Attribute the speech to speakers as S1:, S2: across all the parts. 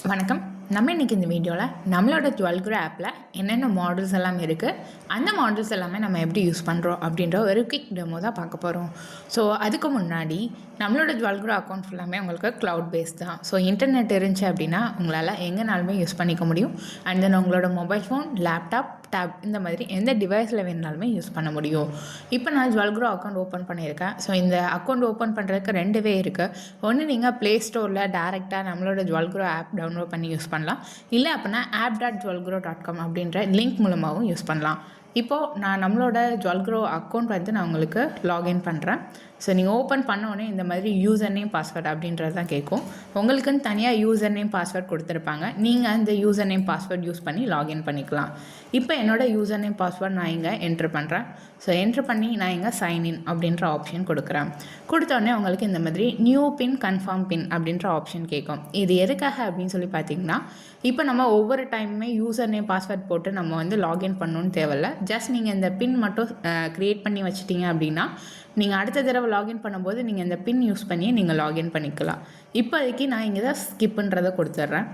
S1: வணக்கம். நம்ம இன்றைக்கி இந்த வீடியோவில் நம்மளோட ஜுவல்குரோ ஆப்பில் என்னென்ன மாடல்ஸ் எல்லாம் இருக்குது, அந்த மாடல்ஸ் எல்லாமே நம்ம எப்படி யூஸ் பண்ணுறோம் அப்படின்ற ஒரு குயிக் டெமோ தான் பார்க்க போகிறோம். ஸோ அதுக்கு முன்னாடி நம்மளோட ஜுவல்குரோ அக்கௌண்ட் ஃபுல்லாமே உங்களுக்கு க்ளவுட் பேஸ் தான். ஸோ இன்டர்நெட் இருந்துச்சு அப்படின்னா உங்களால் எங்கேனாலுமே யூஸ் பண்ணிக்க முடியும். அண்ட் தென் உங்களோட மொபைல் ஃபோன், லேப்டாப், டேப் இந்த மாதிரி எந்த டிவைஸில் வேணுனாலுமே யூஸ் பண்ண முடியும். இப்போ நான் ஜுவல்குரோ அக்கௌண்ட் ஓப்பன் பண்ணியிருக்கேன். ஸோ இந்த அக்கௌண்ட் ஓப்பன் பண்ணுறதுக்கு 2 வே இருக்குது. ஒன்று நீங்கள் ப்ளே ஸ்டோரில் டேரெக்டாக நம்மளோட ஜுவல்குரோ ஆப் டவுன்லோட் பண்ணி யூஸ் பண்ணலாம். இல்லை அப்படின்னா app.jewelgrow.com அப்படின்ற லிங்க் மூலமாகவும் யூஸ் பண்ணலாம். இப்போது நான் நம்மளோட ஜுவல்குரோ அக்கௌண்ட் வந்து நான் உங்களுக்கு லாகின் பண்ணுறேன். ஸோ நீங்கள் ஓப்பன் பண்ணோடனே இந்த மாதிரி யூசர் நேம் பாஸ்வேர்ட் அப்படின்றது தான் கேட்கும். உங்களுக்குன்னு தனியாக யூசர் நேம் பாஸ்வேர்ட் கொடுத்துருப்பாங்க. நீங்கள் அந்த யூசர் நேம் பாஸ்வேர்ட் யூஸ் பண்ணி லாகின் பண்ணிக்கலாம். இப்போ என்னோடய யூசர் நேம் பாஸ்வேர்ட் நான் இங்கே என்ட்ரு பண்ணுறேன். ஸோ என்ட்ரு பண்ணி நான் இங்கே சைன்இன் அப்படின்ற ஆப்ஷன் கொடுக்குறேன். கொடுத்தோடனே உங்களுக்கு இந்த மாதிரி நியூ பின், கன்ஃபார்ம் பின் அப்படின்ற ஆப்ஷன் கேட்கும். இது எதுக்காக அப்படின்னு சொல்லி பார்த்தீங்கன்னா, இப்போ நம்ம ஒவ்வொரு டைமுமே யூசர் நேம் பாஸ்வேர்ட் போட்டு நம்ம வந்து லாகின் பண்ணணுன்னு தேவையில்ல. ஜஸ்ட் நீங்கள் இந்த பின் மட்டும் க்ரியேட் பண்ணி வச்சிட்டிங்க அப்படின்னா நீங்கள் அடுத்த தடவை லாகின் பண்ணும்போது நீங்கள் இந்த பின் யூஸ் பண்ணி நீங்கள் லாகின் பண்ணிக்கலாம். இப்போதைக்கு நான் இங்கே தான் ஸ்கிப்புன்றதை கொடுத்துட்றேன்.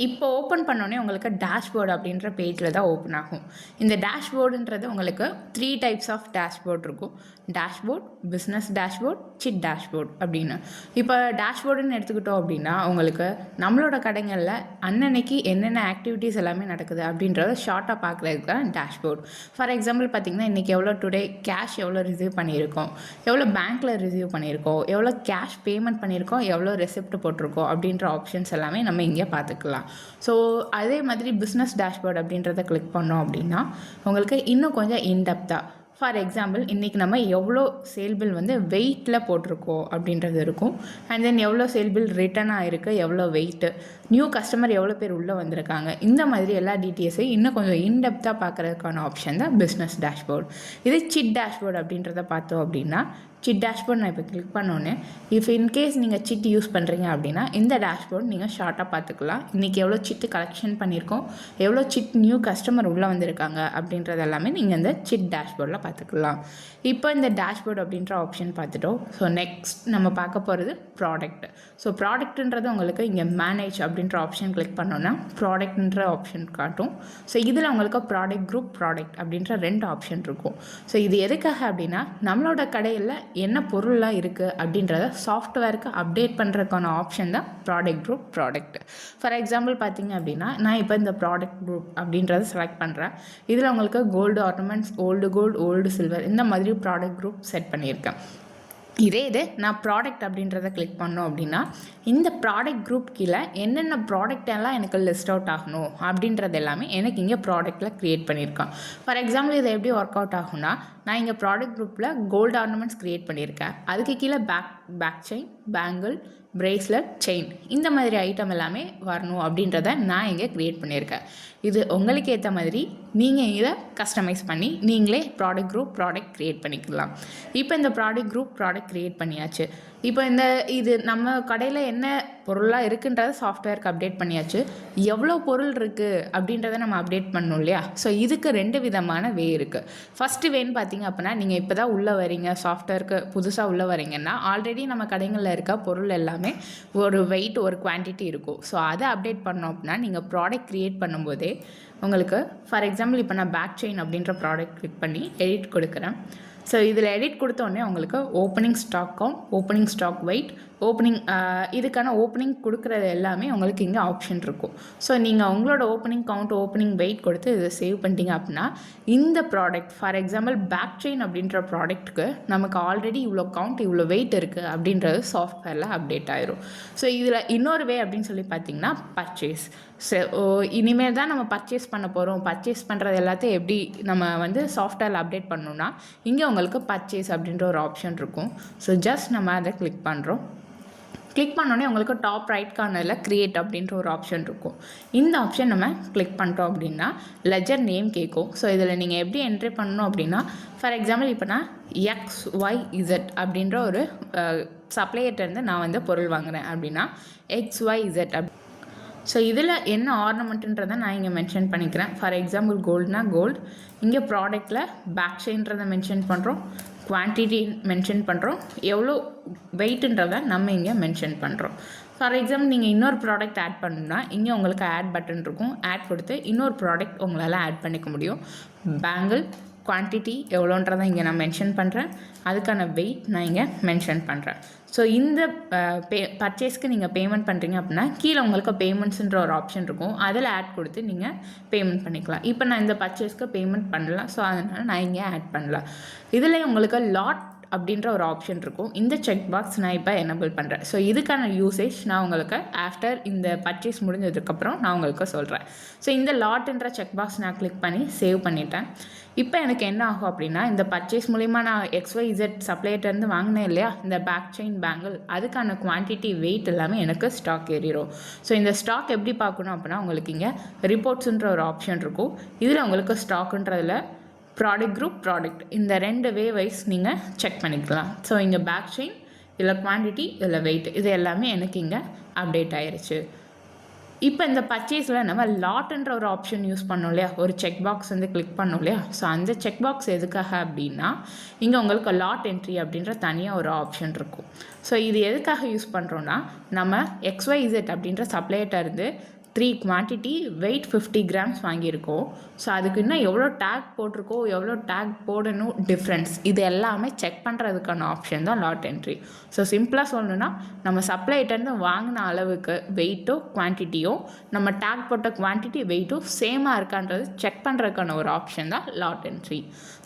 S1: இப்போ ஓப்பன் பண்ணோடனே உங்களுக்கு டேஷ்போர்டு அப்படின்ற பேஜில் தான் ஓப்பன் ஆகும். இந்த டேஷ்போர்டுன்றது உங்களுக்கு 3 டைப்ஸ் ஆஃப் டேஷ்போர்ட் இருக்கும். Dashboard, business dashboard, chit dashboard அப்படின்னு. இப்போ டேஷ்போர்டுன்னு எடுத்துக்கிட்டோம் அப்படின்னா உங்களுக்கு நம்மளோட கடைகளில் அன்னன்னைக்கு என்னென்ன ஆக்டிவிட்டீஸ் எல்லாமே நடக்குது அப்படின்றத ஷார்ட்டாக பார்க்குறதுக்கு தான் டேஷ்போர்ட். ஃபார் எக்ஸாம்பிள் பார்த்திங்கன்னா இன்றைக்கி எவ்வளோ டுடே கேஷ் எவ்வளோ ரிசீவ் பண்ணியிருக்கோம், எவ்வளோ பேங்க்கில் ரிசீவ் பண்ணியிருக்கோம், எவ்வளோ கேஷ் பேமெண்ட் பண்ணியிருக்கோம், எவ்வளோ ரெசிப்ட் போட்டிருக்கோம் அப்படின்ற ஆப்ஷன்ஸ் எல்லாமே நம்ம இங்கே பார்த்துக்கலாம். ஸோ அதே மாதிரி பிஸ்னஸ் டேஷ்போர்ட் அப்படின்றத கிளிக் பண்ணோம் அப்படின்னா உங்களுக்கு இன்னும் கொஞ்சம் இன்டெப்த்தாக, ஃபார் எக்ஸாம்பிள் இன்றைக்கி நம்ம எவ்வளோ சேல் பில் வந்து வெயிட்டில் போட்டிருக்கோம் அப்படின்றது இருக்கும். அண்ட் தென் எவ்வளோ சேல் பில் ரிட்டர்ன் ஆகிருக்கு, எவ்வளோ வெயிட்டு, நியூ கஸ்டமர் எவ்வளோ பேர் உள்ளே வந்திருக்காங்க, இந்த மாதிரி எல்லா டீட்டெயில்ஸையும் இன்னும் கொஞ்சம் இன்டெப்த்தாக பார்க்குறதுக்கான ஆப்ஷன் தான் பிஸ்னஸ் டேஷ்போர்ட். இது சிட் டேஷ்போர்ட் அப்படின்றத பார்த்தோம் அப்படின்னா, சிட் டேஷ்போர்ட் நான் இப்போ கிளிக் பண்ணோன்னே இஃப் இன்கேஸ் நீங்கள் சிட் யூஸ் பண்ணுறீங்க அப்படின்னா இந்த டேஷ்போர்ட் நீங்கள் ஷார்ட்டாக பார்த்துக்கலாம். இன்றைக்கி எவ்வளோ சிட்டு கலெக்ஷன் பண்ணியிருக்கோம், எவ்வளோ சிட் நியூ கஸ்டமர் உள்ளே வந்திருக்காங்க அப்படின்றது எல்லாமே நீங்கள் இந்த சிட் டேஷ்போர்டில் பார்த்துக்கலாம். இப்போ இந்த டேஷ்போர்ட் அப்படின்ற ஆப்ஷன் பார்த்துட்டோம். ஸோ நெக்ஸ்ட் நம்ம பார்க்க போகிறது ப்ராடக்ட். ஸோ ப்ராடக்ட்ன்றது உங்களுக்கு இங்கே மேனேஜ் அப்படின்ற ஆப்ஷன் கிளிக் பண்ணோன்னா ப்ராடக்ட்ன்ற ஆப்ஷன் காட்டும். ஸோ இதில் உங்களுக்கு ப்ராடக்ட் குரூப், ப்ராடக்ட் அப்படின்ற 2 ஆப்ஷன் இருக்கும். ஸோ இது எதுக்காக அப்படின்னா நம்மளோட கடையில் என்ன பொருள்லாம் இருக்குது அப்படின்றத சாஃப்ட்வேருக்கு அப்டேட் பண்ணுறதுக்கான ஆப்ஷன் தான் product group, product. For example பார்த்தீங்க அப்படின்னா நான் இப்போ இந்த ப்ராடக்ட் குரூப் அப்படின்றத செலக்ட் பண்ணுறேன். இதில் உங்களுக்கு gold ornaments, old gold, old silver இந்த மாதிரி ப்ராடக்ட் குரூப் செட் பண்ணியிருக்கேன். இதே நான் ப்ராடக்ட் அப்படின்றத கிளிக் பண்ணோம் அப்படின்னா இந்த ப்ராடக்ட் குரூப் கீழே என்னென்ன ப்ராடக்ட் எல்லாம் எனக்கு லிஸ்ட் அவுட் ஆகணும் அப்படின்றது எல்லாமே எனக்கு இங்கே ப்ராடக்ட்டில் க்ரியேட் பண்ணியிருக்கேன். ஃபார் எக்ஸாம்பிள் இதை எப்படி ஒர்க் அவுட் ஆகும்னா, நான் இங்கே ப்ராடக்ட் குரூப்பில் கோல்டு ஆர்னமெண்ட்ஸ் க்ரியேட் பண்ணியிருக்கேன். அதுக்கு கீழே back chain, bangle, bracelet, chain இந்த மாதிரி ஐட்டம் எல்லாமே வரணும் அப்படின்றத நான் இங்கே க்ரியேட் பண்ணியிருக்கேன். இது உங்களுக்கு ஏற்ற மாதிரி நீங்கள் இதை கஸ்டமைஸ் பண்ணி நீங்களே ப்ராடக்ட் குரூப், ப்ராடக்ட் க்ரியேட் பண்ணிக்கலாம். இப்போ இந்த ப்ராடக்ட் குரூப், ப்ராடக்ட் க்ரியேட் பண்ணியாச்சு. இப்போ இது நம்ம கடையில் என்ன பொருளாக இருக்குன்றத சாஃப்ட்வேருக்கு அப்டேட் பண்ணியாச்சு. எவ்வளோ பொருள் இருக்குது அப்படின்றத நம்ம அப்டேட் பண்ணணும் இல்லையா? ஸோ இதுக்கு 2 விதமான வே இருக்குது. ஃபஸ்ட்டு வேன்னு பார்த்தீங்க அப்படின்னா நீங்கள் இப்போ தான் உள்ளே வரீங்க, சாஃப்ட்வேருக்கு புதுசாக உள்ளே வரீங்கன்னா ஆல்ரெடி நம்ம கடைகளில் இருக்க பொருள் எல்லாமே ஒரு வெயிட், ஒரு குவான்டிட்டி இருக்கும். ஸோ அதை அப்டேட் பண்ணோம் அப்படின்னா நீங்கள் ப்ராடக்ட் க்ரியேட் பண்ணும்போதே உங்களுக்கு ஃபார் எக்ஸாம்பிள் இப்போ நான் பேக் செயின் அப்படின்ற ப்ராடக்ட் கிளிக் பண்ணி எடிட் கொடுக்குறேன். ஸோ இதில் எடிட் கொடுத்தோடனே உங்களுக்கு opening stock count, opening stock weight, இதுக்கான ஓப்பனிங் கொடுக்குறது எல்லாமே உங்களுக்கு இங்கே ஆப்ஷன் இருக்கும். ஸோ நீங்கள் உங்களோட ஓப்பனிங் கவுண்ட், ஓப்பனிங் வெயிட் கொடுத்து இதை சேவ் பண்ணிட்டீங்க அப்படின்னா இந்த product for example back chain அப்படின்ற ப்ராடக்ட்டுக்கு நமக்கு ஆல்ரெடி இவ்வளோ கவுண்ட், இவ்வளோ வெயிட் இருக்குது அப்படின்றது சாஃப்ட்வேரில் அப்டேட் ஆயிரும். ஸோ இதில் இன்னொரு வே அப்படின்னு சொல்லி பார்த்தீங்கன்னா பர்ச்சேஸ். ஸோ இனிமேல் தான் நம்ம பர்ச்சேஸ் பண்ண போகிறோம். பர்ச்சேஸ் பண்ணுறது எல்லாத்தையும் எப்படி நம்ம வந்து சாஃப்ட்வேரில் அப்டேட் பண்ணணும்னா இங்கே உங்களுக்கு பர்ச்சேஸ் அப்படின்ற ஒரு ஆப்ஷன் இருக்கும். ஸோ ஜஸ்ட் நம்ம அதை கிளிக் பண்ணுறோம். கிளிக் பண்ணோடனே உங்களுக்கு டாப் ரைட் கார்னரில் க்ரியேட் அப்படின்ற ஒரு ஆப்ஷன் இருக்கும். இந்த ஆப்ஷன் நம்ம கிளிக் பண்ணிட்டோம் அப்படின்னா லெஜர் நேம் கேட்கும். ஸோ இதில் நீங்கள் எப்படி என்ட்ரி பண்ணணும் அப்படின்னா ஃபார் எக்ஸாம்பிள் இப்போ நான் XYZ அப்படின்ற ஒரு சப்ளையர்ட்டேருந்து நான் வந்து பொருள் வாங்குகிறேன் அப்படின்னா XYZ ஸோ இதில் என்ன ஆர்னமெண்ட்டுன்றதை நான் இங்கே மென்ஷன் பண்ணிக்கிறேன். ஃபார் எக்ஸாம்பிள் கோல்டுனா கோல்டு, இங்கே ப்ராடக்ட்டில் பேக் செயின்றதை மென்ஷன் பண்ணுறோம், குவான்டிட்டி மென்ஷன் பண்ணுறோம், எவ்வளோ வெயிட்டுன்றதை நம்ம இங்கே மென்ஷன் பண்ணுறோம். ஃபார் எக்ஸாம்பிள் நீங்கள் இன்னொரு ப்ராடக்ட் ஆட் பண்ணணும்னா இங்கே உங்களுக்கு ஆட் பட்டன் இருக்கும். ஆட் கொடுத்து இன்னொரு ப்ராடக்ட் உங்களால் ஆட் பண்ணிக்க முடியும். பேங்கிள் குவான்டிட்டி எவ்வளோன்றதை இங்கே நான் மென்ஷன் பண்ணுறேன், அதுக்கான வெயிட் நான் இங்கே மென்ஷன் பண்ணுறேன். ஸோ இந்த பர்ச்சேஸ்க்கு நீங்கள் பேமெண்ட் பண்ணுறீங்க அப்படின்னா கீழே உங்களுக்கு பேமெண்ட்ஸுன்ற ஒரு ஆப்ஷன் இருக்கும், அதில் ஆட் கொடுத்து நீங்கள் பேமெண்ட் பண்ணிக்கலாம். இப்போ நான் இந்த பர்ச்சேஸ்க்கு பேமெண்ட் பண்ணலாம், ஸோ அதனால் நான் இங்கே ஆட் பண்ணலாம். இதில் உங்களுக்கு லாட் அப்படின்ற ஒரு ஆப்ஷன் இருக்கும். இந்த செக் பாக்ஸ் நான் இப்போ எனபிள் பண்ணுறேன். ஸோ இதுக்கான யூசேஜ் நான் உங்களுக்கு ஆஃப்டர் இந்த பர்ச்சேஸ் முடிஞ்சதுக்கப்புறம் நான் உங்களுக்கு சொல்கிறேன். ஸோ இந்த லாட்ன்ற செக் பாக்ஸ் நான் கிளிக் பண்ணி சேவ் பண்ணிட்டேன். இப்போ எனக்கு என்ன ஆகும் அப்படின்னா, இந்த பர்ச்சேஸ் மூலிமா நான் XYZ சப்ளையர்ட்டேருந்து வாங்கினேன் இல்லையா இந்த பேக் செயின் பேங்கிள், அதுக்கான குவான்டிட்டி வெயிட் எல்லாமே எனக்கு ஸ்டாக் ஏறிடும். ஸோ இந்த ஸ்டாக் எப்படி பார்க்கணும் அப்படின்னா, உங்களுக்கு இங்கே ரிப்போர்ட்ஸுன்ற ஒரு ஆப்ஷன் இருக்கும். இதில் உங்களுக்கு ஸ்டாக்குன்றதில் ப்ராடக்ட் குரூப் ப்ராடக்ட் இந்த 2 வே வைஸ் நீங்கள் செக் பண்ணிக்கலாம். ஸோ இங்கே பேக் செயின், இல்லை குவான்டிட்டி, இல்லை வெயிட், இது எல்லாமே எனக்கு இங்கே அப்டேட் ஆயிடுச்சு. இப்போ இந்த பர்ச்சேஸில் நம்ம லாட்ன்ற ஒரு ஆப்ஷன் யூஸ் பண்ணோம் இல்லையா, ஒரு செக் பாக்ஸ் வந்து கிளிக் பண்ணோம் இல்லையா. ஸோ அந்த செக் பாக்ஸ் எதுக்காக அப்படின்னா, இங்கே உங்களுக்கு லாட் என்ட்ரி அப்படின்ற தனியாக ஒரு ஆப்ஷன் இருக்கும். ஸோ இது எதுக்காக யூஸ் பண்ணுறோன்னா, நம்ம XYZ அப்படின்ற சப்ளையர்ட்ட இருந்து 3 குவான்டிட்டி வெயிட் 50 கிராம்ஸ் வாங்கியிருக்கோம். ஸோ அதுக்கு இன்னும் எவ்வளோ டேக் போட்டிருக்கோம், எவ்வளோ டேக் போடணும், டிஃப்ரென்ஸ் இது எல்லாமே செக் பண்ணுறதுக்கான ஆப்ஷன் தான் லாட் என்ட்ரி. ஸோ சிம்பிளாக சொல்லணுன்னா, நம்ம சப்ளைட்டேருந்து வாங்கின அளவுக்கு வெயிட்டோ குவான்டிட்டியோ நம்ம டேக் போட்ட குவான்டிட்டி வெயிட்டோ சேமாக இருக்கான்றது செக் பண்ணுறதுக்கான ஒரு ஆப்ஷன் தான் லாட் என்ட்ரி.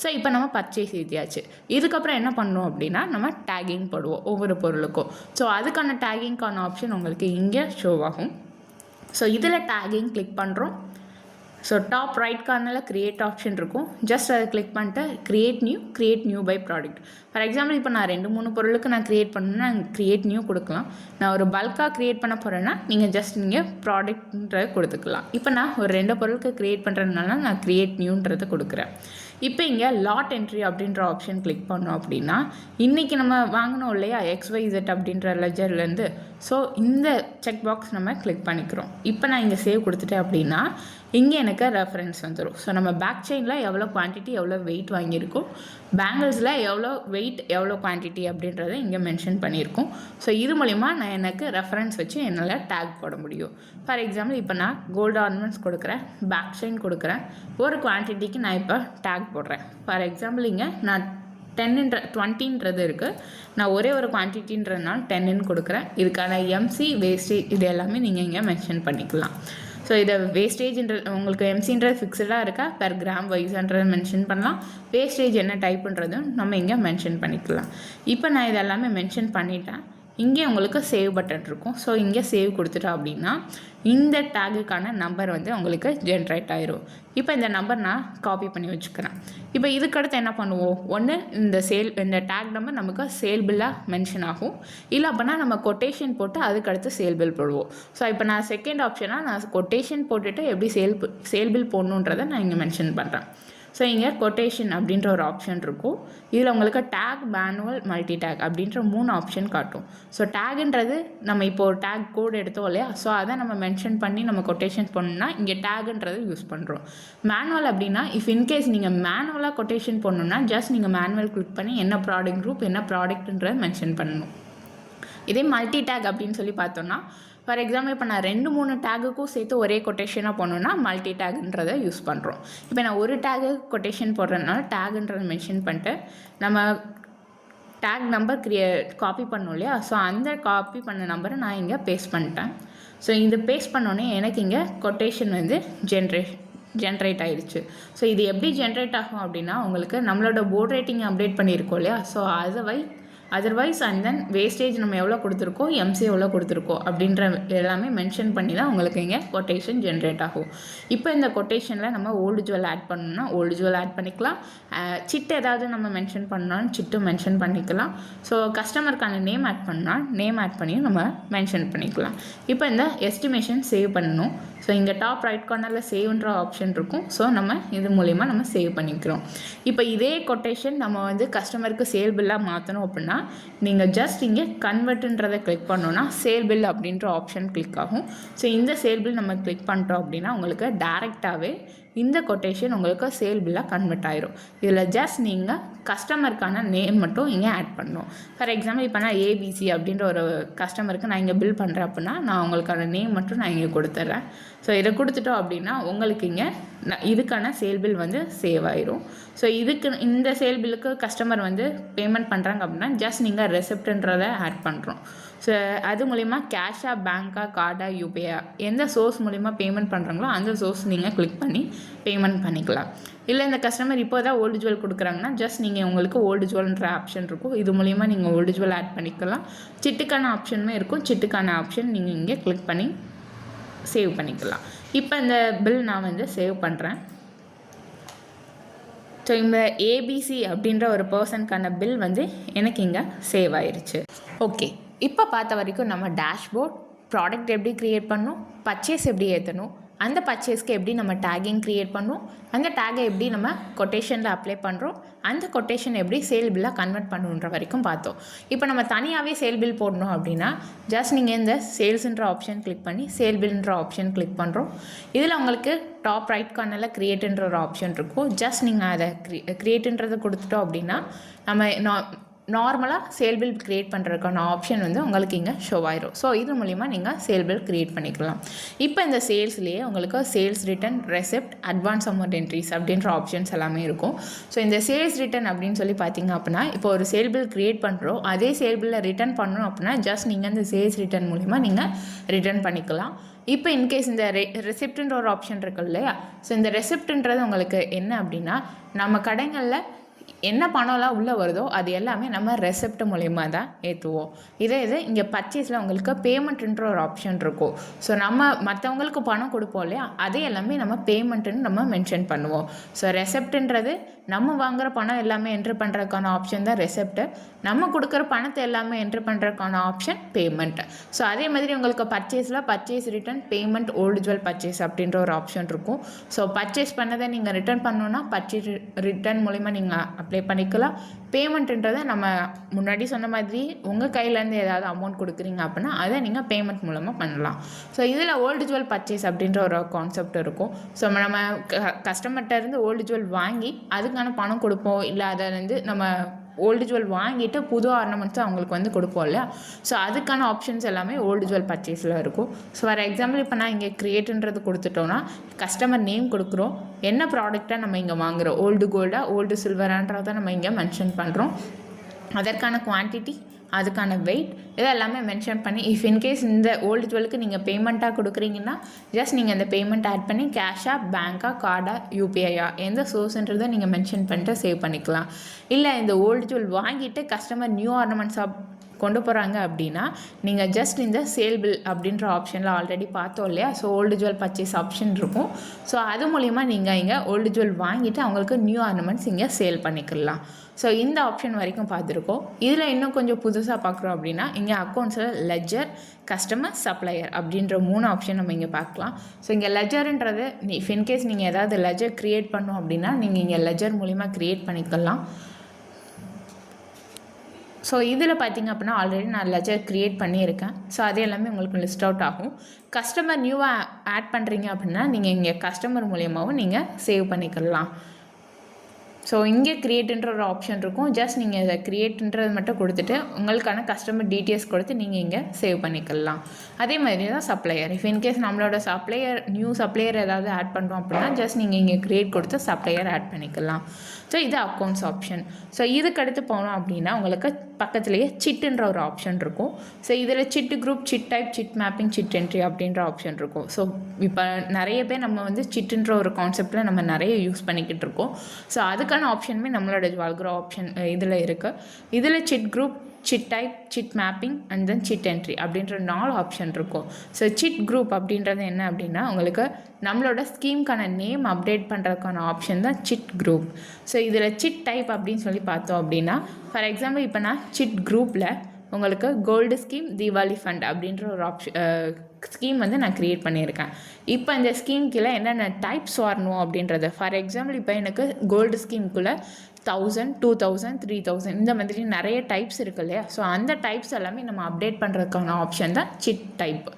S1: ஸோ இப்போ நம்ம பர்ச்சேஸ் எழுதியாச்சு. இதுக்கப்புறம் என்ன பண்ணணும் அப்படின்னா, நம்ம டேகிங் போடுவோம் ஒவ்வொரு பொருளுக்கும். ஸோ அதுக்கான டேகிங்க்கான ஆப்ஷன் உங்களுக்கு இங்கே ஷோ ஆகும். ஸோ இதில் டேகிங் கிளிக் பண்ணுறோம். ஸோ டாப் ரைட் கார்னரில் க்ரியேட் ஆப்ஷன் இருக்கும். ஜஸ்ட் அதை கிளிக் பண்ணிட்டு create new by product. For example இப்போ நான் 2-3 பொருளுக்கு நான் க்ரியேட் பண்ணணுன்னா க்ரியேட் நியூ கொடுக்கலாம். நான் ஒரு பல்காக க்ரியேட் பண்ண போகிறேன்னா நீங்கள் ப்ராடக்ட்ன்றதை கொடுத்துக்கலாம். இப்போ நான் ஒரு 2 பொருளுக்கு க்ரியேட் பண்ணுறதுனால நான் க்ரியேட் நியூன்றதை கொடுக்குறேன். இப்போ இங்கே லாட் என்ட்ரி அப்படின்ற ஆப்ஷன் கிளிக் பண்ணோம் அப்படின்னா, இன்றைக்கி நம்ம வாங்கினோம் இல்லையா XYZ அப்படின்ற லெஜர்லேருந்து, ஸோ இந்த செக் பாக்ஸ் நம்ம கிளிக் பண்ணிக்கிறோம். இப்போ நான் இங்கே சேவ் கொடுத்துட்டேன் அப்படின்னா இங்கே எனக்கு ரெஃபரன்ஸ் வந்துடும். ஸோ நம்ம பேக் செயினில் எவ்வளோ குவான்டிட்டி எவ்வளோ வெயிட் வாங்கியிருக்கோம், பேங்கிள்ஸில் எவ்வளோ வெயிட் எவ்வளோ குவான்டிட்டி அப்படின்றத இங்கே மென்ஷன் பண்ணியிருக்கோம். ஸோ இது மூலிமா நான் எனக்கு ரெஃபரன்ஸ் வச்சு என்னால் டேக் போட முடியும். ஃபார் எக்ஸாம்பிள் இப்போ நான் கோல்டு ஆர்னமெண்ட்ஸ் கொடுக்குறேன், பேக் செயின் கொடுக்குறேன், ஒரு குவான்டிட்டிக்கு நான் இப்போ டேக் போடுறேன். ஃபார் எக்ஸாம்பிள் இங்கே நான் 20ன்றது இருக்குது, நான் ஒரே ஒரு குவான்டிட்டின்றதுனால 10ன்னு கொடுக்குறேன். இதுக்கான MC வேஸ்டேஜ் இது எல்லாமே நீங்கள் இங்கே மென்ஷன் பண்ணிக்கலாம். ஸோ இதை வேஸ்டேஜ்ன்ற உங்களுக்கு எம்சின்றது ஃபிக்ஸடாக இருக்கா, பெர் கிராம் வைஸ்ன்றதை மென்ஷன் பண்ணலாம். வேஸ்டேஜ் என்ன டைப்புன்றதும் நம்ம இங்கே மென்ஷன் பண்ணிக்கலாம். இப்போ நான் இதெல்லாமே மென்ஷன் பண்ணிட்டேன். இங்கே உங்களுக்கு சேவ் பட்டன் இருக்கும். ஸோ இங்கே சேவ் கொடுத்துட்டோம் அப்படின்னா இந்த டேகுக்கான நம்பர் வந்து உங்களுக்கு ஜென்ரேட் ஆயிரும். இப்போ இந்த நம்பர் நான் காப்பி பண்ணி வச்சுக்கிறேன். இப்போ இதுக்கடுத்து என்ன பண்ணுவோம், ஒன்று இந்த டேக் நம்பர் நமக்கு சேல் பில்லாக மென்ஷன் ஆகும், இல்லை அப்படின்னா நம்ம கொட்டேஷன் போட்டு அதுக்கடுத்து சேல் பில் போடுவோம். ஸோ இப்போ நான் செகண்ட் ஆப்ஷனாக நான் கொட்டேஷன் போட்டுட்டு எப்படி சேல் பில் போடணுன்றதை நான் இங்கே மென்ஷன் பண்ணுறேன். ஸோ இங்கே கொட்டேஷன் அப்படின்ற ஒரு ஆப்ஷன் இருக்கும். இதில் உங்களுக்கு டேக், மேனுவல், மல்டி டேக் அப்படின்ற 3 ஆப்ஷன் காட்டும். ஸோ டேகுன்றது நம்ம இப்போ ஒரு டேக் கோட் எடுத்தோம் இல்லையா, ஸோ அதை நம்ம மென்ஷன் பண்ணி நம்ம கொட்டேஷன் பண்ணணும்னா இங்கே டேகுன்றது யூஸ் பண்ணுறோம். மேனுவல் அப்படின்னா இஃப் இன்கேஸ் நீங்கள் மேனுவலாக கொட்டேஷன் பண்ணணும்னா ஜஸ்ட் நீங்கள் மேனுவல் கிளிக் பண்ணி என்ன ப்ராடக்ட் குரூப் என்ன ப்ராடக்ட்ன்றதை மென்ஷன் பண்ணணும். இதே மல்டி டேக் அப்படின்னு சொல்லி பார்த்தோன்னா, ஃபார் எக்ஸாம்பிள் இப்போ நான் 2-3 டேகுக்கும் சேர்த்து ஒரே கொட்டேஷனாக போடணுன்னா மல்டி டேகுன்றதை யூஸ் பண்ணுறோம். இப்போ நான் ஒரு டேகு கொட்டேஷன் போடுறதுனால டேகுன்றதை மென்ஷன் பண்ணிட்டு நம்ம டேக் நம்பர் காப்பி பண்ணோம் இல்லையா, ஸோ அந்த காப்பி பண்ண நம்பரை நான் இங்கே பேஸ்ட் பண்ணிட்டேன். ஸோ இது பேஸ்ட் பண்ணோன்னே எனக்கு இங்கே கொட்டேஷன் வந்து ஜென்ரேட் ஆகிடுச்சு. ஸோ இது எப்படி ஜென்ரேட் ஆகும் அப்படின்னா, உங்களுக்கு நம்மளோட போர்ட் ரேட்டிங் அப்டேட் பண்ணியிருக்கோம் இல்லையா, so otherwise and then wastage நம்ம எவ்வளோ கொடுத்துருக்கோம், எம்சி எவ்வளோ கொடுத்துருக்கோம் அப்படின்ற எல்லாமே மென்ஷன் பண்ணி தான் உங்களுக்கு இங்கே கொட்டேஷன் ஜென்ரேட் ஆகும். இப்போ இந்த கொட்டேஷனில் நம்ம ஓல்டு ஜுவல் ஆட் பண்ணணும்னா ஓல்டு ஜுவல் ஆட் பண்ணிக்கலாம். சிட்டு ஏதாவது நம்ம மென்ஷன் பண்ணாலும் சிட்டு மென்ஷன் பண்ணிக்கலாம். ஸோ கஸ்டமருக்கான நேம் ஆட் பண்ணால் நேம் ஆட் பண்ணியும் நம்ம மென்ஷன் பண்ணிக்கலாம். இப்போ இந்த எஸ்டிமேஷன் சேவ் பண்ணணும். ஸோ இங்கே டாப் ரைட் கார்னரில் சேவ்ன்ற ஆப்ஷன் இருக்கும். ஸோ நம்ம இது மூலிமா நம்ம சேவ் பண்ணிக்கிறோம். இப்போ இதே கொட்டேஷன் நம்ம வந்து கஸ்டமருக்கு சேல் பில்லாக மாற்றணும் அப்படின்னா நீங்கள் ஜஸ்ட் இங்கே கன்வெர்ட்ன்றதை கிளிக் பண்ணோன்னா சேல் பில் அப்படின்ற ஆப்ஷன் கிளிக் ஆகும். ஸோ இந்த சேல் பில் நம்ம கிளிக் பண்ணிட்டோம் அப்படின்னா உங்களுக்கு டேரெக்டாகவே இந்த கொட்டேஷன் உங்களுக்கு சேல் பில்லாக கன்வெர்ட் ஆயிரும். இதில் ஜஸ்ட் நீங்கள் கஸ்டமருக்கான நேம் மட்டும் இங்கே ஆட் பண்ணணும். ஃபார் எக்ஸாம்பிள் இப்போ நான் ஏபிசி அப்படின்ற ஒரு கஸ்டமருக்கு நான் இங்கே பில் பண்ணுறேன் அப்படின்னா நான் உங்களுக்கான நேம் மட்டும் நான் இங்கே கொடுத்துட்றேன். ஸோ இதை கொடுத்துட்டோம் அப்படின்னா உங்களுக்கு இங்கே இதுக்கான சேல் பில் வந்து சேவ் ஆயிரும். ஸோ இதுக்கு இந்த சேல் பில்லுக்கு கஸ்டமர் வந்து பேமெண்ட் பண்ணுறாங்க அப்படின்னா ஜஸ்ட் நீங்கள் ரெசிப்ட்ன்றதை ஆட் பண்ணுறோம். ஸோ அது மூலிமா கேஷாக, பேங்க்காக, கார்டாக, யூபிஐ எந்த சோர்ஸ் மூலிமா பேமெண்ட் பண்ணுறாங்களோ அந்த சோர்ஸ் நீங்கள் கிளிக் பண்ணி பேமெண்ட் பண்ணிக்கலாம். இல்லை இந்த கஸ்டமர் இப்போ தான் ஓல்டு ஜுவல் கொடுக்குறாங்கன்னா ஜஸ்ட் நீங்கள் உங்களுக்கு ஓல்டு ஜுவல்ன்ற ஆப்ஷன் இருக்கும், இது மூலிமா நீங்கள் ஓல்டு ஜுவல் ஆட் பண்ணிக்கலாம். சிட்டுக்கான ஆப்ஷனுமே இருக்கும், சிட்டுக்கான ஆப்ஷன் நீங்கள் இங்கே கிளிக் பண்ணி சேவ் பண்ணிக்கலாம். இப்போ இந்த பில் நான் வந்து சேவ் பண்ணுறேன். ஸோ இந்த ஏபிசி அப்படின்ற ஒரு பர்சனுக்கான பில் வந்து எனக்கு இங்கே சேவ் ஆயிடுச்சு. ஓகே, இப்போ பார்த்த வரைக்கும் நம்ம டேஷ்போர்ட், ப்ராடக்ட் எப்படி க்ரியேட் பண்ணணும், பர்ச்சேஸ் எப்படி ஏற்றணும், அந்த பர்ச்சேஸ்க்கு எப்படி நம்ம டேகிங் க்ரியேட் பண்ணணும், அந்த டேகை எப்படி நம்ம கொட்டேஷனில் அப்ளை பண்ணுறோம், அந்த கொட்டேஷன் எப்படி சேல் பில்லாக கன்வெர்ட் பண்ணுன்ற வரைக்கும் பார்த்தோம். இப்போ நம்ம தனியாகவே சேல் பில் போடணும் அப்படின்னா ஜஸ்ட் நீங்கள் இந்த சேல்ஸுன்ற ஆப்ஷன் கிளிக் பண்ணி சேல் பில்ன்ற ஆப்ஷன் கிளிக் பண்ணுறோம். இதில் உங்களுக்கு டாப் ரைட் கார்னரில் க்ரியேட்டுன்ற ஒரு ஆப்ஷன் இருக்கும். ஜஸ்ட் நீங்கள் அதை க்ரியேட்டுன்றதை கொடுத்துட்டோம் அப்படின்னா நம்ம நார்மலாக சேல் பில் க்ரியேட் பண்ணுறதுக்கான ஆப்ஷன் வந்து உங்களுக்கு இங்கே ஷோ ஆயிரும். ஸோ இது மூலிமா நீங்கள் சேல் பில் க்ரியேட் பண்ணிக்கலாம். இப்போ இந்த சேல்ஸ்லேயே உங்களுக்கு sales return, receipt, advance amount entries அப்படின்ற ஆப்ஷன்ஸ் எல்லாமே இருக்கும். ஸோ இந்த சேல்ஸ் ரிட்டன் அப்படின்னு சொல்லி பார்த்தீங்க அப்படின்னா இப்போ ஒரு சேல் பில் க்ரியேட் பண்ணுறோம், அதே சேல் பில்லில் ரிட்டன் பண்ணணும் அப்படின்னா ஜஸ்ட் நீங்கள் இந்த சேல்ஸ் ரிட்டன் மூலிமா நீங்கள் ரிட்டன் பண்ணிக்கலாம். இப்போ இன்கேஸ் இந்த ரெசிப்ட்ன்ற ஒரு ஆப்ஷன் இருக்கு இல்லையா, ஸோ இந்த ரெசிப்ட்ன்றது உங்களுக்கு என்ன அப்படின்னா நம்ம கடைகளில் என்ன பணம்லாம் உள்ளே வருதோ அது எல்லாமே நம்ம ரெசிப்ட் மூலிமா தான் ஏற்றுவோம். இது இங்கே பர்ச்சேஸில் உங்களுக்கு பேமெண்ட்டுன்ற ஒரு ஆப்ஷன் இருக்கும். ஸோ நம்ம மற்றவங்களுக்கு பணம் கொடுப்போம் இல்லையா, அதே எல்லாமே நம்ம பேமெண்ட்டுன்னு நம்ம மென்ஷன் பண்ணுவோம். ஸோ ரெசிப்ட்ன்றது நம்ம வாங்குகிற பணம் எல்லாமே என்ட்ரு பண்ணுறதுக்கான ஆப்ஷன் தான் ரெசிப்ட்டு, நம்ம கொடுக்குற பணத்தை எல்லாமே என்ட்ரு பண்ணுறதுக்கான ஆப்ஷன் பேமெண்ட். ஸோ அதே மாதிரி உங்களுக்கு பர்ச்சேஸில் purchase return, payment, old jewel purchase அப்படின்ற ஒரு ஆப்ஷன் இருக்கும். ஸோ பர்ச்சேஸ் பண்ணதை நீங்கள் ரிட்டர்ன் பண்ணணுன்னா பர்ச்சேஸ் ரிட்டன் மூலிமா நீங்கள் அப்ளை பண்ணிக்கலாம். பேமெண்ட்டுன்றதை நம்ம முன்னாடி சொன்ன மாதிரி உங்கள் கையிலேருந்து ஏதாவது அமௌண்ட் கொடுக்குறீங்க அப்படின்னா அதை நீங்கள் பேமெண்ட் மூலமாக பண்ணலாம். ஸோ இதில் ஓல்டு ஜுவல் பர்ச்சேஸ் அப்படின்ற ஒரு கான்செப்ட் இருக்கும். ஸோ நம்ம கஸ்டமர்கிட்ட இருந்து ஓல்டு ஜுவல் வாங்கி அதுக்கான பணம் கொடுப்போம், இல்லை அதை வந்து நம்ம ஓல்டு ஜுவல் வாங்கிட்டு புது ஆர்னமெண்ட்ஸ் அவங்களுக்கு வந்து கொடுப்போம் இல்லையா, ஸோ அதுக்கான ஆப்ஷன்ஸ் எல்லாமே ஓல்டு ஜுவல் பர்ச்சேஸில் இருக்கும். ஸோ ஃபார் எக்ஸாம்பிள் இப்போ நான் இங்கே க்ரியேட்டுன்றது கொடுத்துட்டோன்னா கஸ்டமர் நேம் கொடுக்குறோம், என்ன ப்ராடக்டாக நம்ம இங்கே வாங்குகிறோம், ஓல்டு கோல்டாக, ஓல்டு சில்வரான்றதை நம்ம இங்கே மென்ஷன் பண்ணுறோம், அதற்கான குவான்டிட்டி, அதுக்கான வெயிட் இது எல்லாமே மென்ஷன் பண்ணி இஃப் இன்கேஸ் இந்த ஓல்டு ஜுவலுக்கு நீங்கள் பேமெண்ட்டாக கொடுக்குறீங்கன்னா ஜஸ்ட் நீங்கள் அந்த பேமெண்ட் ஆட் பண்ணி கேஷாக, பேங்க்காக, கார்டாக, யூபிஐயா எந்த சோர்ஸ்ன்றதை நீங்கள் மென்ஷன் பண்ணிட்டு சேவ் பண்ணிக்கலாம். இல்லை இந்த ஓல்டு ஜுவல் வாங்கிட்டு கஸ்டமர் நியூ ஆர்னமெண்ட்ஸாக கொண்டு போகிறாங்க அப்படின்னா நீங்கள் ஜஸ்ட் இந்த சேல் பில் அப்படின்ற ஆப்ஷனில் ஆல்ரெடி பார்த்தோம் இல்லையா, so old jewel purchase option இருக்கும். ஸோ அது மூலிமா நீங்கள் இங்கே ஓல்டு ஜுவல் வாங்கிட்டு அவங்களுக்கு நியூ ஆர்னமெண்ட்ஸ் இங்கே சேல் பண்ணிக்கலாம். ஸோ இந்த ஆப்ஷன் வரைக்கும் பார்த்துருக்கோம். இதில் இன்னும் கொஞ்சம் புதுசாக பார்க்குறோம் அப்படின்னா இங்கே அக்கௌண்ட்ஸில் லெஜர், கஸ்டமர், சப்ளையர் அப்படின்ற 3 ஆப்ஷன் நம்ம இங்கே பார்க்கலாம். ஸோ இங்கே லெஜர்ன்றது இஃப் இன்கேஸ் நீங்கள் ஏதாவது லெஜர் க்ரியேட் பண்ணோம் அப்படின்னா நீங்கள் இங்கே லெஜர் மூலிமா க்ரியேட் பண்ணிக்கலாம். ஸோ இதில் பார்த்திங்க அப்படின்னா ஆல்ரெடி நான் லெஜர் க்ரியேட் பண்ணியிருக்கேன். ஸோ அது எல்லாமே உங்களுக்கு லிஸ்ட் அவுட் ஆகும். கஸ்டமர் நியூவாக ஆட் பண்ணுறீங்க அப்படின்னா நீங்கள் இங்கே கஸ்டமர் மூலியமாகவும் நீங்கள் சேவ் பண்ணிக்கலாம். ஸோ இங்கே க்ரியேட்டுன்ற ஒரு ஆப்ஷன் இருக்கும். ஜஸ்ட் நீங்கள் இதை க்ரியேட்டுன்றது மட்டும் கொடுத்துட்டு உங்களுக்கான கஸ்டமர் டீட்டெயில்ஸ் கொடுத்து நீங்கள் இங்கே சேவ் பண்ணிக்கலாம். அதே மாதிரி தான் சப்ளையர். இஃப் இன்கேஸ் நம்மளோட சப்ளையர் நியூ சப்ளையர் ஏதாவது ஆட் பண்ணுறோம் அப்படின்னா ஜஸ்ட் நீங்கள் இங்கே க்ரியேட் கொடுத்து சப்ளையர் ஆட் பண்ணிக்கலாம். ஸோ இது அக்கௌண்ட்ஸ் ஆப்ஷன். ஸோ இதுக்கு அடுத்து போனோம் அப்படின்னா உங்களுக்கு பக்கத்துலேயே சிட்டுன்ற ஒரு ஆப்ஷன் இருக்கும். ஸோ இதில் chit group, chit type, chit mapping, chit entry அப்படின்ற ஆப்ஷன் இருக்கும். ஸோ இப்போ நிறைய பேர் நம்ம வந்து சிட்டுன்ற ஒரு கான்செப்டில் நம்ம நிறைய யூஸ் பண்ணிக்கிட்டு இருக்கோம். ஸோ அதுக்கான ஆப்ஷனுமே நம்மளோட ஜுவல்குரோ ஆப்ஷன் இதில் இருக்குது. இதில் chit group, chit type, chit mapping and then chit entry அப்படின்ற 4 ஆப்ஷன் இருக்கும். ஸோ சிட் குரூப் அப்படின்றது என்ன அப்படின்னா உங்களுக்கு நம்மளோட ஸ்கீம்க்கான நேம் அப்டேட் பண்ணுறதுக்கான ஆப்ஷன் தான் சிட் குரூப். ஸோ இதில் சிட் டைப் அப்படின்னு சொல்லி பார்த்தோம் அப்படின்னா ஃபார் எக்ஸாம்பிள் இப்போ நான் சிட் குரூப்பில் உங்களுக்கு கோல்டு ஸ்கீம், தீபாவளி ஃபண்ட் அப்படின்ற ஒரு ஸ்கீம் வந்து நான் க்ரியேட் பண்ணியிருக்கேன். இப்போ இந்த ஸ்கீம்குள்ளே என்னென்ன டைப்ஸ் வரணும் அப்படின்றது ஃபார் எக்ஸாம்பிள் இப்போ எனக்கு கோல்டு ஸ்கீம்குள்ளே 1000, 2000, 3000 இந்த மாதிரி நிறைய டைப்ஸ் இருக்கு இல்லையா? ஸோ அந்த டைப்ஸ் எல்லாமே நம்ம அப்டேட் பண்ணுறதுக்கான ஆப்ஷன் தான் சிட் டைப்.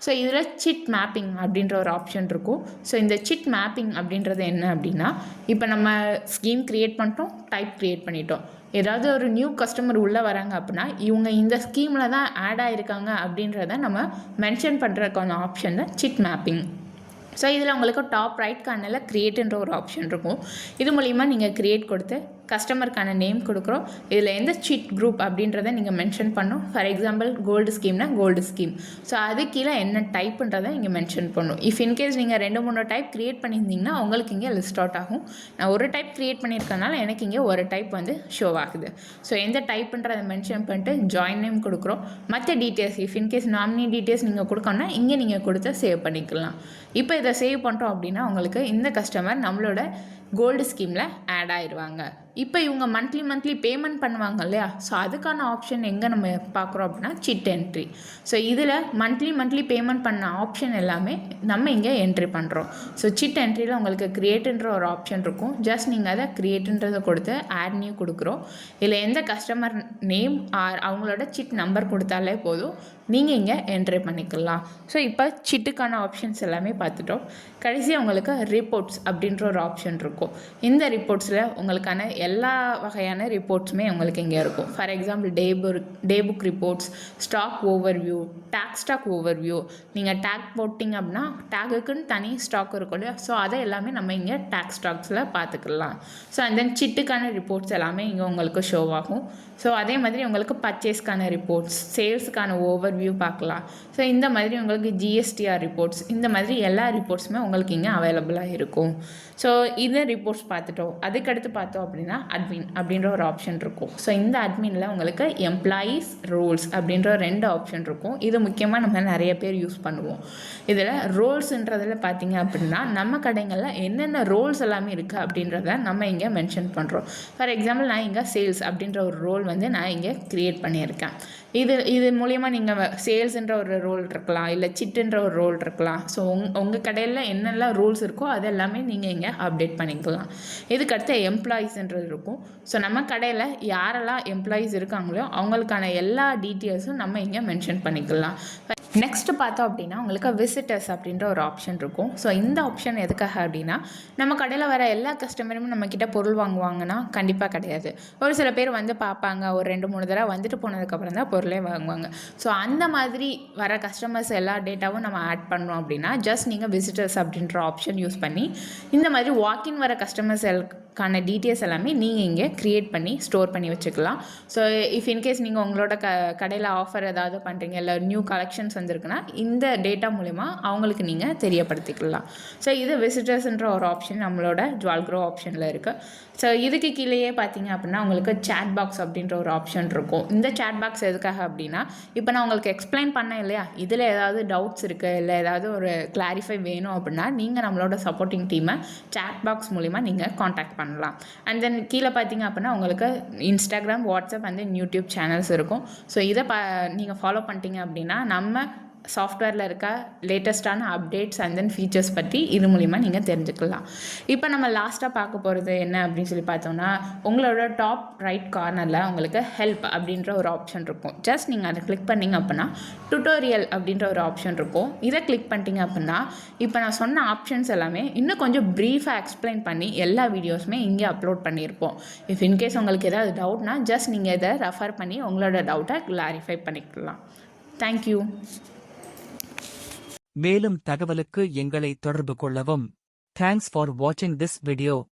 S1: ஸோ இதில் சிட் மேப்பிங் அப்படின்ற ஒரு ஆப்ஷன் இருக்கும். ஸோ இந்த சிட் மேப்பிங் அப்படின்றது என்ன அப்படின்னா, இப்போ நம்ம ஸ்கீம் க்ரியேட் பண்ணிட்டோம், டைப் க்ரியேட் பண்ணிட்டோம். ஏதாவது ஒரு நியூ கஸ்டமர் உள்ளே வராங்க அப்படின்னா இவங்க இந்த ஸ்கீமில் தான் ஆட் ஆகிருக்காங்க அப்படின்றத நம்ம மென்ஷன் பண்ணுறதுக்கான ஆப்ஷன் தான் சிட் மேப்பிங். ஸோ இதில் உங்களுக்கு டாப் ரைட் கார்னரில் க்ரியேட்டுன்ற ஒரு ஆப்ஷன் இருக்கும். இது மூலிமா நீங்கள் க்ரியேட் கொடுத்து கஸ்டமருக்கான நேம் கொடுக்குறோம். இதில் எந்த சிட் குரூப் அப்படின்றத நீங்கள் மென்ஷன் பண்ணணும். ஃபார் எக்ஸாம்பிள் கோல்டு ஸ்கீம்னா கோல்டு ஸ்கீம். ஸோ அது கீழே என்ன டைப்புன்றதை இங்கே மென்ஷன் பண்ணணும். இஃப் இன்கேஸ் நீங்கள் 2-3 டைப் க்ரியேட் பண்ணியிருந்தீங்கன்னா உங்களுக்கு இங்கே லிஸ்ட் அவுட் ஆகும். நான் ஒரு டைப் க்ரியேட் பண்ணியிருக்கனால எனக்கு இங்கே ஒரு டைப் வந்து ஷோ ஆகுது. ஸோ எந்த டைப்புன்றதை மென்ஷன் பண்ணிட்டு ஜாயின் நேம் கொடுக்குறோம். மற்ற details if in case nominee details நீங்கள் கொடுக்கணும்னா இங்கே நீங்கள் கொடுத்து சேவ் பண்ணிக்கலாம். இப்போ இதை சேவ் பண்ணுறோம் அப்படின்னா உங்களுக்கு இந்த கஸ்டமர் நம்மளோட கோல்டு ஸ்கீமில் ஆட் ஆயிடுவாங்க. இப்போ இவங்க மந்த்லி பேமெண்ட் பண்ணுவாங்க இல்லையா? ஸோ அதுக்கான ஆப்ஷன் எங்கே நம்ம பார்க்குறோம் அப்படின்னா சிட் என்ட்ரி. ஸோ இதில் மந்த்லி பேமெண்ட் பண்ண ஆப்ஷன் எல்லாமே நம்ம இங்கே என்ட்ரி பண்ணுறோம். ஸோ சிட் என்ட்ரியில் உங்களுக்கு க்ரியேட்டுன்ற ஒரு ஆப்ஷன் இருக்கும். ஜஸ்ட் நீங்கள் அதை க்ரியேட்டுன்றதை கொடுத்து ஆட் நியூ கொடுக்குறோம். இதில் எந்த கஸ்டமர் நேம் ஆர் அவங்களோட சிட் நம்பர் கொடுத்தாலே போதும், நீங்கள் இங்கே என்ட்ரி பண்ணிக்கலாம். ஸோ இப்போ சிட்டுக்கான ஆப்ஷன்ஸ் எல்லாமே பார்த்துட்டோம். கடைசியாக உங்களுக்கு ரிப்போர்ட்ஸ் அப்படின்ற ஒரு ஆப்ஷன் இருக்கும். இந்த ரிப்போர்ட்ஸில் உங்களுக்கான எல்லா வகையான ரிப்போர்ட்ஸுமே உங்களுக்கு இங்கே இருக்கும். For example day book reports, stock overview, stock overview. நீங்கள் டேக் போட்டிங்க அப்படின்னா டேகுக்குன்னு தனி ஸ்டாக் இருக்கும் இல்லையா? ஸோ அதை எல்லாமே நம்ம இங்கே டேக் ஸ்டாக்ஸில் பார்த்துக்கலாம். ஸோ அண்ட் தென் சிட்டுக்கான ரிப்போர்ட்ஸ் எல்லாமே இங்கே உங்களுக்கு ஷோ ஆகும். ஸோ அதே மாதிரி உங்களுக்கு பர்ச்சேஸ்க்கான ரிப்போர்ட்ஸ், சேல்ஸுக்கான ஓவர்வியூ பார்க்கலாம். ஸோ இந்த மாதிரி உங்களுக்கு ஜிஎஸ்டிஆர் ரிப்போர்ட்ஸ், இந்த மாதிரி எல்லா ரிப்போர்ட்ஸுமே உங்களுக்கு இங்கே அவைலபிளாக இருக்கும். ஸோ இந்த ரிப்போர்ட்ஸ் பார்த்துட்டோம். அதுக்கடுத்து பார்த்தோம் அப்படின்னா அட்மின் அப்படின்ற ஒரு ஆப்ஷன் இருக்கும். ஸோ இந்த அட்மினில் உங்களுக்கு எம்ப்ளாயீஸ் ரோல்ஸ் அப்படின்ற 2 ஆப்ஷன் இருக்கும். இது முக்கியமாக நம்ம நிறைய பேர் யூஸ் பண்ணுவோம். இதில் ரோல்ஸுன்றதில் பார்த்தீங்க அப்படின்னா நம்ம கடைகளில் என்னென்ன ரோல்ஸ் எல்லாமே இருக்குது அப்படின்றத நம்ம இங்கே மென்ஷன் பண்ணுறோம். ஃபார் எக்ஸாம்பிள் நான் இங்கே சேல்ஸ் அப்படின்ற ஒரு ரோல் வந்து நான் இங்கே க்ரியேட் பண்ணியிருக்கேன். இது மூலிமா நீங்கள் சேல்ஸுன்ற ஒரு ரோல் இருக்கலாம், இல்லை சிட்டுன்ற ஒரு ரோல் இருக்கலாம். ஸோ உங்கள் கடையில் என்னெல்லாம் ரூல்ஸ் இருக்கோ அதெல்லாமே நீங்கள் இங்கே அப்டேட் பண்ணிக்கலாம். இதுக்கடுத்து எம்ப்ளாயீஸ்ன்றது இருக்கும். ஸோ நம்ம கடையில் யாரெல்லாம் எம்ப்ளாயீஸ் இருக்காங்களோ அவங்களுக்கான எல்லா டீட்டெயில்ஸும் நம்ம இங்கே மென்ஷன் பண்ணிக்கலாம். நெக்ஸ்ட்டு பார்த்தோம் அப்படின்னா உங்களுக்கு விசிட்டர்ஸ் அப்படின்ற ஒரு ஆப்ஷன் இருக்கும். ஸோ இந்த ஆப்ஷன் எதுக்காக அப்படின்னா நம்ம கடையில் வர எல்லா கஸ்டமரும் நம்மக்கிட்ட பொருள் வாங்குவாங்கன்னா கண்டிப்பாக கிடையாது. ஒரு சில பேர் வந்து பார்ப்பாங்க, ஒரு 2-3 தடவை வந்துட்டு போனதுக்கப்புறம் தான் பொருளே வாங்குவாங்க. ஸோ அந்த மாதிரி வர கஸ்டமர்ஸ் எல்லா டேட்டாவும் நம்ம ஆட் பண்ணோம் அப்படின்னா ஜஸ்ட் நீங்கள் விசிட்டர்ஸ் அப்படின்ற ஆப்ஷன் யூஸ் பண்ணி இந்த மாதிரி வாக்கின் வர கஸ்டமர்ஸ் கான டீட்டெயில்ஸ் எல்லாமே நீங்கள் இங்கே க்ரியேட் பண்ணி ஸ்டோர் பண்ணி வச்சுக்கலாம். ஸோ இஃப் இன்கேஸ் நீங்கள் உங்களோட கடையில் ஆஃபர் ஏதாவது பண்ணுறீங்க, இல்லை நியூ கலெக்ஷன்ஸ் வந்திருக்குன்னா இந்த டேட்டா மூலிமா அவங்களுக்கு நீங்கள் தெரியப்படுத்திக்கலாம். ஸோ இது விசிட்டர்ஸ்ன்ற ஒரு ஆப்ஷன் நம்மளோட ஜுவல் க்ரோ ஆப்ஷனில் இருக்குது. ஸோ இதுக்கு கீழேயே பார்த்தீங்க அப்படின்னா உங்களுக்கு சேட் பாக்ஸ் அப்படின்ற ஒரு ஆப்ஷன் இருக்கும். இந்த சேட் பாக்ஸ் எதுக்காக அப்படின்னா இப்போ நான் உங்களுக்கு எக்ஸ்பிளைன் பண்ணேன் இல்லையா, இதில் ஏதாவது டவுட்ஸ் இருக்குது, இல்லை ஏதாவது ஒரு கிளாரிஃபை வேணும் அப்படின்னா நீங்கள் நம்மளோட சப்போர்ட்டிங் டீமை சேட் பாக்ஸ் மூலிமா நீங்கள் காண்டாக்ட் பண்ணலாம். அண்ட் தென் கீழே பார்த்தீங்க அப்படின்னா உங்களுக்கு Instagram, WhatsApp and then YouTube channels இருக்கும். ஸோ இதை நீங்கள் ஃபாலோ பண்ணிட்டீங்க அப்படின்னா நம்ம சாஃப்ட்வேரில் இருக்க லேட்டஸ்ட்டான அப்டேட்ஸ் அண்ட் தென் ஃபீச்சர்ஸ் பற்றி இது மூலிமா நீங்கள் தெரிஞ்சுக்கலாம். இப்போ நம்ம லாஸ்ட்டாக பார்க்க போகிறது என்ன அப்படின்னு சொல்லி பார்த்தோம்னா உங்களோட டாப் ரைட் கார்னரில் உங்களுக்கு ஹெல்ப் அப்படின்ற ஒரு ஆப்ஷன் இருக்கும். ஜஸ்ட் நீங்கள் அதை கிளிக் பண்ணிங்க அப்படின்னா டுட்டோரியல் அப்படின்ற ஒரு ஆப்ஷன் இருக்கும். இதை கிளிக் பண்ணிட்டீங்க அப்படின்னா இப்போ நான் சொன்ன ஆப்ஷன்ஸ் எல்லாமே இன்னும் கொஞ்சம் ப்ரீஃபாக எக்ஸ்பிளைன் பண்ணி எல்லா வீடியோஸுமே இங்கே அப்லோட் பண்ணியிருப்போம். இஃப் இன்கேஸ் உங்களுக்கு ஏதாவது டவுட்னா ஜஸ்ட் நீங்கள் இதை ரெஃபர் பண்ணி உங்களோட டவுட்டை கிளாரிஃபை பண்ணிக்கலாம். தேங்க்யூ.
S2: மேலும் தகவலுக்கு எங்களை தொடர்பு கொள்ளவும். Thanks for watching this video.